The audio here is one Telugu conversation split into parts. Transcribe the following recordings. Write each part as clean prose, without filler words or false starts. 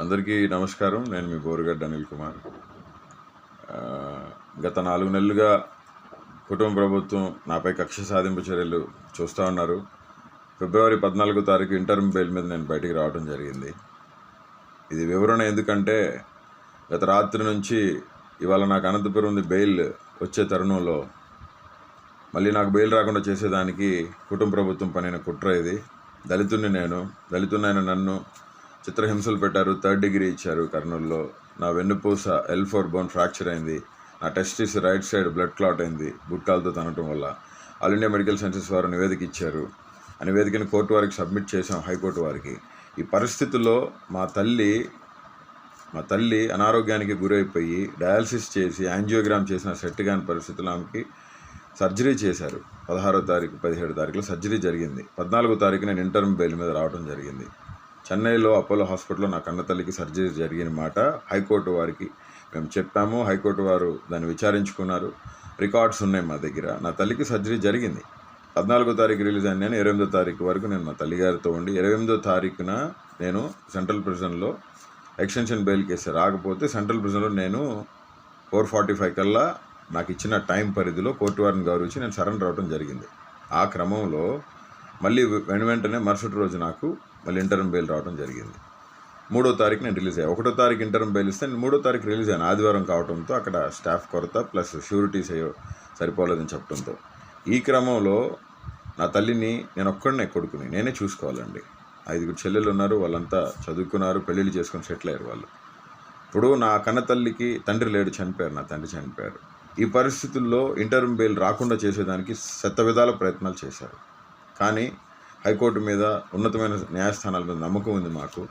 అందరికీ నమస్కారం. నేను మీ బోరుగడ్డ అనిల్ కుమార్. గత 4 నెలలుగా కుటుంబ ప్రభుత్వం నాపై కక్ష సాధింపు చర్యలు చూస్తూ ఉన్నారు. ఫిబ్రవరి 14వ తారీఖు ఇంటర్మ్ బెయిల్ మీద నేను బయటికి రావడం జరిగింది. ఇది వివరణ ఎందుకంటే గత రాత్రి నుంచి ఇవాళ నాకు అనంతపురం బెయిల్ వచ్చే తరుణంలో మళ్ళీ నాకు బెయిల్ రాకుండా చేసేదానికి కుటుంబ ప్రభుత్వం పనిన కుట్ర ఇది. దళితున్నైన నన్ను చిత్రహింసలు పెట్టారు. 3rd డిగ్రీ ఇచ్చారు కర్నూలులో. నా వెన్నుపూస L4 బోన్ ఫ్రాక్చర్ అయింది. నా testis right side blood clot అయింది బుట్కాలతో తనటం వల్ల. ఆల్ ఇండియా మెడికల్ సైన్సెస్ వారు నివేదిక ఇచ్చారు. ఆ నివేదికను కోర్టు వారికి సబ్మిట్ చేసాం, హైకోర్టు వారికి. ఈ పరిస్థితుల్లో మా తల్లి అనారోగ్యానికి గురైపోయి డయాలసిస్ చేసి యాంజియోగ్రామ్ చేసిన సెట్ కాని పరిస్థితుల్లో ఆమెకి సర్జరీ చేశారు. 16వ తారీఖు 17వ తారీఖులో సర్జరీ జరిగింది. 14వ తారీఖు నేను ఇంటర్మ్ బెయిల్ మీద రావడం జరిగింది. చెన్నైలో అపోలో హాస్పిటల్లో నా కన్న తల్లికి సర్జరీ జరిగిన మాట హైకోర్టు వారికి మేము చెప్పాము. హైకోర్టు వారు దాన్ని విచారించుకున్నారు. రికార్డ్స్ ఉన్నాయి మా దగ్గర. నా తల్లికి సర్జరీ జరిగింది. 14వ తారీఖు రిలీజ్ అయిన నేను 28వ తారీఖు వరకు నేను మా తల్లిగారితో ఉండి 28వ తారీఖున నేను సెంట్రల్ ప్రిజన్లో ఎక్స్టెన్షన్ బెయిల్ కేసు రాకపోతే సెంట్రల్ ప్రిజన్లో నేను 4:45 కల్లా నాకు ఇచ్చిన టైం పరిధిలో కోర్టు వారిని గౌరవించి నేను సరెండర్ అవడం జరిగింది. ఆ క్రమంలో మళ్ళీ వెంటనే మరుసటి రోజు నాకు మళ్ళీ ఇంటర్మ్ బెయిల్ రావడం జరిగింది. 3వ తారీఖు నేను రిలీజ్ అయ్యాను. 1వ తారీఖు ఇంటర్మ్ బెయిల్ ఇస్తే నేను 3వ తారీఖు రిలీజ్ అయ్యాను. ఆదివారం కావడంతో అక్కడ స్టాఫ్ కొరత ప్లస్ షూరిటీస్ సరిపోలేదని చెప్పడంతో ఈ క్రమంలో నా తల్లిని నేను ఒక్కడనే కొడుకుని నేనే చూసుకోవాలండి. 5 చెల్లెళ్ళు ఉన్నారు. వాళ్ళంతా చదువుకున్నారు, పెళ్ళిళ్ళు చేసుకొని సెటిల్ అయ్యారు వాళ్ళు. ఇప్పుడు నా కన్న తల్లికి తండ్రి లేడు, చనిపోయారు. నా తండ్రి చనిపోయారు. ఈ పరిస్థితుల్లో ఇంటర్మ్ బెయిల్ రాకుండా చేసేదానికి శతవిధాల ప్రయత్నాలు చేశారు. కానీ హైకోర్టు మీద, ఉన్నతమైన న్యాయస్థానాల మీద నమ్మకం ఉంది మాకు.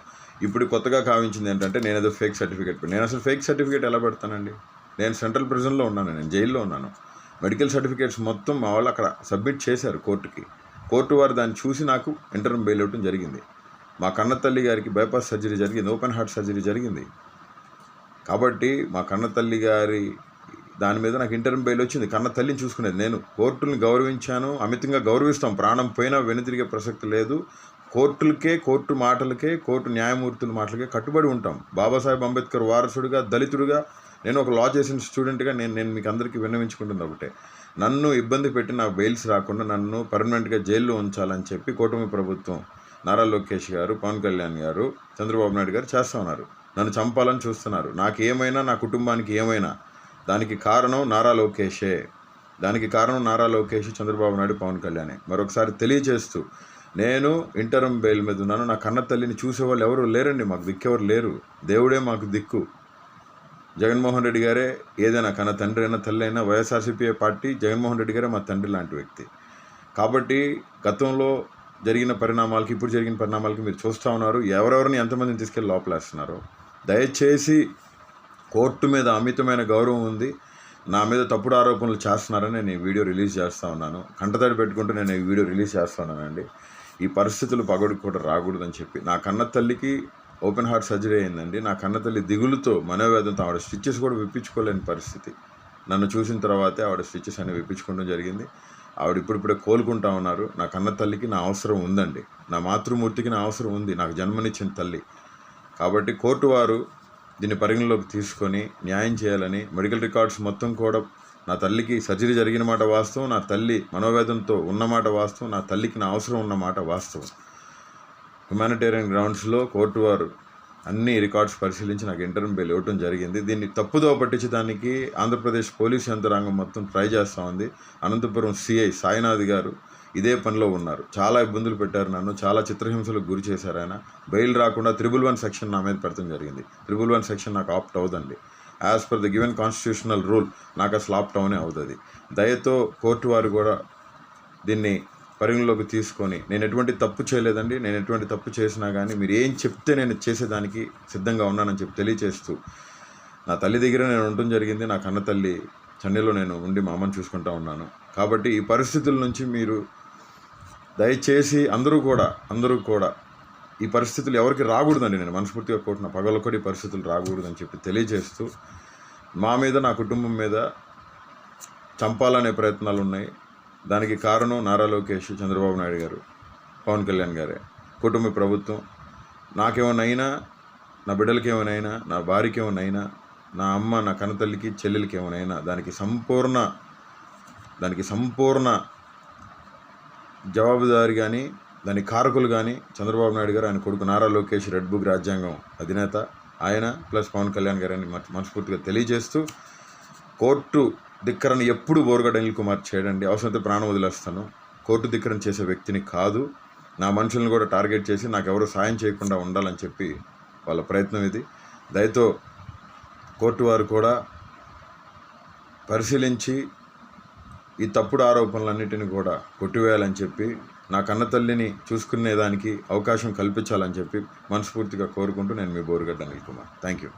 ఇప్పుడు కొత్తగా కావించింది ఏంటంటే నేను ఏదో ఫేక్ సర్టిఫికేట్ నేను అసలు ఫేక్ సర్టిఫికేట్ ఎలా పెడతానండి? నేను సెంట్రల్ ప్రిజన్లో ఉన్నాను, నేను జైల్లో ఉన్నాను. మెడికల్ సర్టిఫికేట్స్ మొత్తం మా వాళ్ళు అక్కడ సబ్మిట్ చేశారు కోర్టుకి. కోర్టు వారు దాన్ని చూసి నాకు ఇంటర్మ్ బెయిల్ ఇవ్వడం జరిగింది. మా కన్న తల్లి గారికి బైపాస్ సర్జరీ జరిగింది, ఓపెన్ హార్ట్ సర్జరీ జరిగింది. కాబట్టి మా కన్న తల్లి గారి దాని మీద నాకు ఇంటర్మ్ బెయిల్ వచ్చింది. కన్న తల్లిని చూసుకునేది నేను. కోర్టుల్ని గౌరవించాను, అమితంగా గౌరవిస్తాం. ప్రాణం పోయినా వెనుతిరిగే ప్రసక్తి లేదు. కోర్టులకే, కోర్టు మాటలకే, కోర్టు న్యాయమూర్తుల మాటలకే కట్టుబడి ఉంటాం. బాబాసాహెబ్ అంబేద్కర్ వారసుడిగా, దళితుడిగా, నేను ఒక లా చేసిన స్టూడెంట్గా నేను మీకు అందరికీ విన్నవించుకుంటుంది ఒకటే, నన్ను ఇబ్బంది పెట్టి నాకు బెయిల్స్ రాకుండా నన్ను పర్మనెంట్గా జైల్లో ఉంచాలని చెప్పి కూటమి ప్రభుత్వం, నారా లోకేష్ గారు, పవన్ కళ్యాణ్ గారు, చంద్రబాబు నాయుడు గారు చేస్తూ ఉన్నారు. నన్ను చంపాలని చూస్తున్నారు. నాకు ఏమైనా, నా కుటుంబానికి ఏమైనా దానికి కారణం నారా లోకేషే. చంద్రబాబు నాయుడు, పవన్ కళ్యాణే. మరొకసారి తెలియజేస్తూ నేను ఇంటర్మ్ బెయిల్ మీద ఉన్నాను. నా కన్న తల్లిని చూసేవాళ్ళు ఎవరు లేరండి. మాకు దిక్కెవరు లేరు. దేవుడే మాకు దిక్కు. జగన్మోహన్ రెడ్డి గారే ఏదైనా, కన్న తండ్రి అయినా తల్లి అయినా, వైఎస్ఆర్సీపీ పార్టీ జగన్మోహన్ రెడ్డి గారే మా తండ్రి లాంటి వ్యక్తి. కాబట్టి గతంలో జరిగిన పరిణామాలకి, ఇప్పుడు జరిగిన పరిణామాలకి మీరు చూస్తూ ఉన్నారు. ఎవరెవరిని ఎంతమందిని తీసుకెళ్ళి లోపలేస్తున్నారో. దయచేసి కోర్టు మీద అమితమైన గౌరవం ఉంది. నా మీద తప్పుడు ఆరోపణలు చేస్తున్నారని నేను ఈ వీడియో రిలీజ్ చేస్తూ ఉన్నాను. కంటతడి పెట్టుకుంటూ నేను ఈ వీడియో రిలీజ్ చేస్తూ ఉన్నానండి. ఈ పరిస్థితులు పగడికి కూడా రాకూడదని చెప్పి. నా కన్న తల్లికి ఓపెన్ హార్ట్ సర్జరీ అయిందండి. నా కన్న తల్లి దిగులుతో, మనోవేదంతో ఆవిడ స్టిచెస్ కూడా విప్పించుకోలేని పరిస్థితి. నన్ను చూసిన తర్వాతే ఆవిడ స్టిచెస్ అన్ని విప్పించుకోవడం జరిగింది. ఆవిడ ఇప్పుడిప్పుడే కోలుకుంటా ఉన్నారు. నా కన్న తల్లికి నా అవసరం ఉందండి. నా మాతృమూర్తికి నా అవసరం ఉంది, నాకు జన్మనిచ్చిన తల్లి. కాబట్టి కోర్టు వారు దీన్ని పరిగణలోకి తీసుకొని న్యాయం చేయాలని, మెడికల్ రికార్డ్స్ మొత్తం కూడా నా తల్లికి సర్జరీ జరిగిన మాట వాస్తవం, నా తల్లి మనోవేదంతో ఉన్నమాట వాస్తవం, నా తల్లికి నా అవసరం ఉన్నమాట వాస్తవం. హ్యుమానిటేరియన్ గ్రౌండ్స్లో కోర్టు వారు అన్ని రికార్డ్స్ పరిశీలించి నాకు ఇంటర్మ్ బెయిల్ ఇవ్వడం జరిగింది. దీన్ని తప్పుదో పట్టించడానికి ఆంధ్రప్రదేశ్ పోలీస్ యంత్రాంగం మొత్తం ట్రై చేస్తూ ఉంది. అనంతపురం సిఐ సాయినాథ్ గారు ఇదే పనిలో ఉన్నారు. చాలా ఇబ్బందులు పెట్టారు నన్ను, చాలా చిత్రహింసలకు గురి చేశారు ఆయన. బెయిల్ రాకుండా 111 సెక్షన్ నా మీద పెడతాం జరిగింది. 111 సెక్షన్ నాకు ఆప్ట్ అవుదండి. As per the given constitutional rule నాకు అసలు ఆప్ట్ అవునే అవుతుంది. దయతో కోర్టు వారు కూడా దీన్ని పరిగణలోకి తీసుకొని, నేను ఎటువంటి తప్పు చేయలేదండి. నేను ఎటువంటి తప్పు చేసినా కానీ మీరు ఏం చెప్తే నేను చేసేదానికి సిద్ధంగా ఉన్నానని చెప్పి తెలియచేస్తూ, నా తల్లి దగ్గర నేను ఉండటం జరిగింది. నా కన్న తల్లి చెన్నైలో నేను ఉండి మా అమ్మని చూసుకుంటా ఉన్నాను. కాబట్టి ఈ పరిస్థితుల నుంచి మీరు దయచేసి అందరూ కూడా ఈ పరిస్థితులు ఎవరికి రాకూడదండి. నేను మనస్ఫూర్తిగా కోరుతున్నా, పగలొక్కటి ఈ పరిస్థితులు రాకూడదని చెప్పి తెలియజేస్తూ, మా మీద, నా కుటుంబం మీద చంపాలనే ప్రయత్నాలు ఉన్నాయి. దానికి కారణం నారా లోకేష్, చంద్రబాబు నాయుడు గారు, పవన్ కళ్యాణ్ గారే, కుటుంబ ప్రభుత్వం. నాకేమన్నా అయినా నా బిడ్డలకి ఏమైనా, నా భార్యకి ఏమైనా, నా అమ్మ నా కన్నతల్లికి చెల్లెలకి ఏమైనా దానికి సంపూర్ణ జవాబుదారి కానీ దానికి కారకులు కానీ చంద్రబాబు నాయుడు గారు, ఆయన కొడుకు నారా లోకేష్, రెడ్ బుక్ రాజ్యాంగం అధినేత ఆయన ప్లస్ పవన్ కళ్యాణ్ గారని మనస్ఫూర్తిగా తెలియజేస్తూ, కోర్టు ధిక్కరణ ఎప్పుడు బోరుగడ్డ అనిల్ కుమార్ చేయడండి. అవసరమైతే ప్రాణం వదిలేస్తాను. కోర్టు ధిక్కరణ చేసే వ్యక్తిని కాదు. నా మనుషులను కూడా టార్గెట్ చేసి నాకు ఎవరు సాయం చేయకుండా ఉండాలని చెప్పి వాళ్ళ ప్రయత్నం ఇది. దయతో కోర్టు వారు కూడా పరిశీలించి ఈ తప్పుడు ఆరోపణలన్నిటిని కూడా కొట్టివేయాలని చెప్పి, నా కన్నతల్లిని చూసుకునేదానికి అవకాశం కల్పించాలని చెప్పి మనస్ఫూర్తిగా కోరుకుంటూ నేను మీ బోరుగడ్డ అనిల్ కుమార్. Thank you.